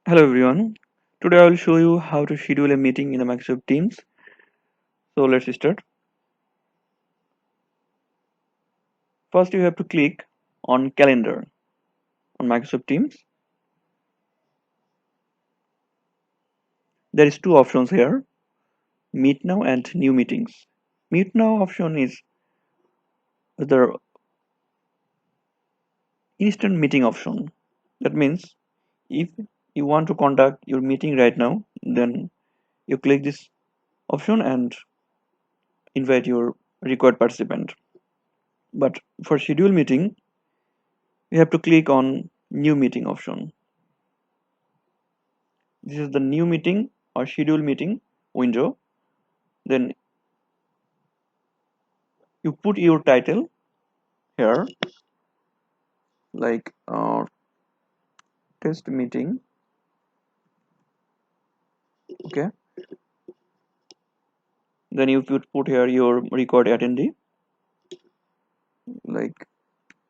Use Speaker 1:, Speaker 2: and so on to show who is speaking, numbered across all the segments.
Speaker 1: Hello everyone. Today I will show you how to schedule a meeting in the Microsoft Teams. So let's start. First you have to click on calendar on Microsoft Teams. There is two options here, meet now and new meetings. Meet now option is the instant meeting option. That means if you want to conduct your meeting right now, then you click this option and invite your required participant. But for schedule meeting, you have to click on new meeting option. This is the new meeting or schedule meeting window. Then you put your title here, like test meeting. Okay, then you put here your record attendee, like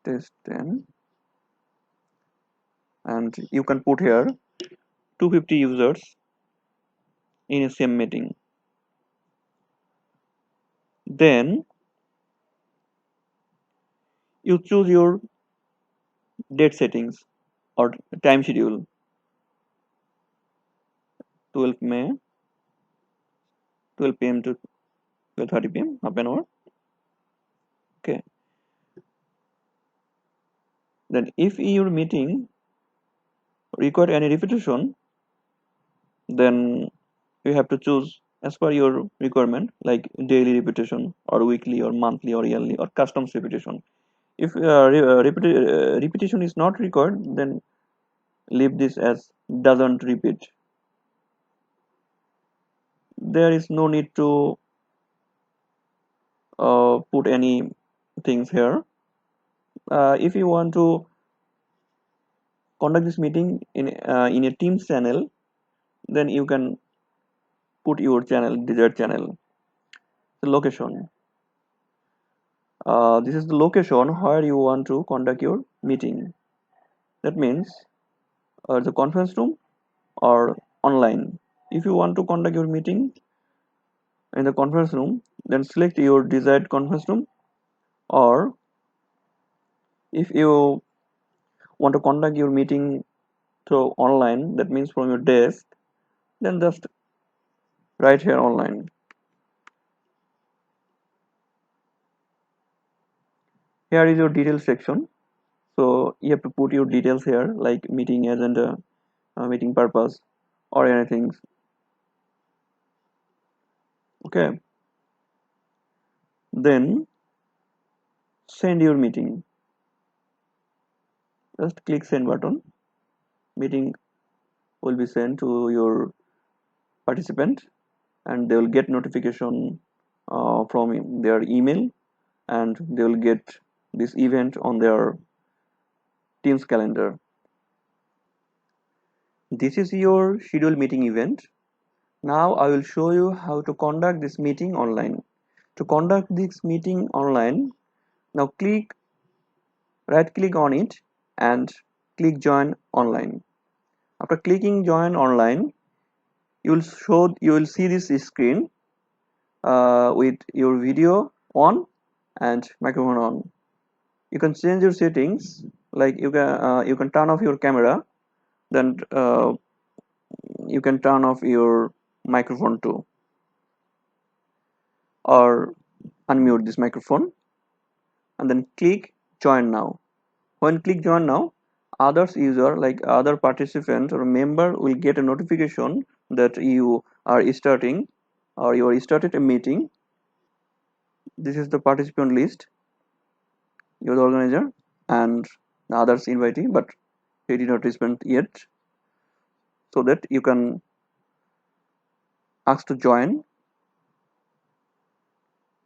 Speaker 1: test 10, and you can put here 250 users in a same meeting. Then you choose your date settings or time schedule, 12 May, 12 p.m. to 12:30 p.m., half an hour. Okay, then if your meeting require any repetition, then you have to choose as per your requirement, like daily repetition or weekly or monthly or yearly or custom repetition. If repetition is not required, then leave this as doesn't repeat. There is no need to put any things here. If you want to conduct this meeting in a Teams channel, then you can put your channel, desired channel. The location, this is the location where you want to conduct your meeting. That means the conference room or online. If you want to conduct your meeting in the conference room, then select your desired conference room. Or if you want to conduct your meeting through online, that means from your desk, then just write here online. Here is your details section. So you have to put your details here, like meeting agenda, meeting purpose, or anything. Okay. Then send your meeting. Just click send button. Meeting will be sent to your participant, and they will get notification from their email, and they will get this event on their Teams calendar. This is your scheduled meeting event. Now I will show you how to conduct this meeting online. To conduct this meeting online, now right click on it and click join online. After clicking join online, you will see this screen with your video on and microphone on. You can change your settings, like you can turn off your camera, then you can turn off your microphone too, or unmute this microphone, and then click join now. When click join now, others user, like other participant or member, will get a notification that you are starting or you are started a meeting. This is the participant list. You're the organizer and the others invitee, but he did not respond yet. So that you can ask to join.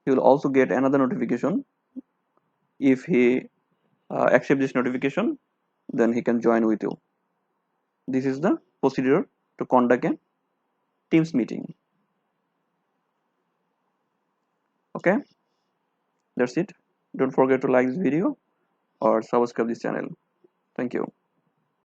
Speaker 1: He will also get another notification. If he accepts this notification, then he can join with you. This is the procedure to conduct a Teams meeting. Okay, that's it. Don't forget to like this video or subscribe this channel. Thank you.